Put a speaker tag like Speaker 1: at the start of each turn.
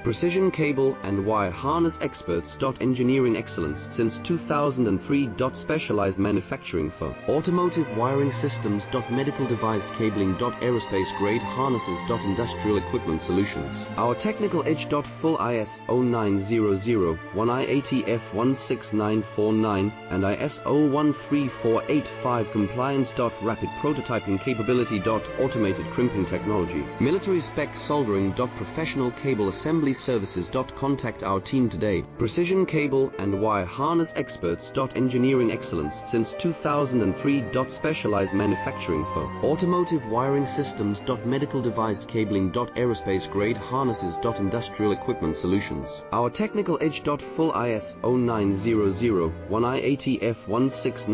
Speaker 1: Precision cable and wire harness experts. Engineering excellence since 2003. Specialized manufacturing for automotive wiring systems. Medical device cabling. Aerospace grade harnesses. Industrial equipment solutions. Our technical edge. Full ISO 9001 IATF 16949 and ISO 13485 compliance. Rapid prototyping capability. Automated crimping technology. Military spec soldering. Professional cable assembly services. Contact our team today. Precision cable and wire harness experts. Engineering excellence since 2003. Specialized manufacturing for automotive wiring systems. Medical device cabling. Aerospace grade harnesses. Industrial equipment solutions. Our technical edge. Full ISO 9001 IATF 169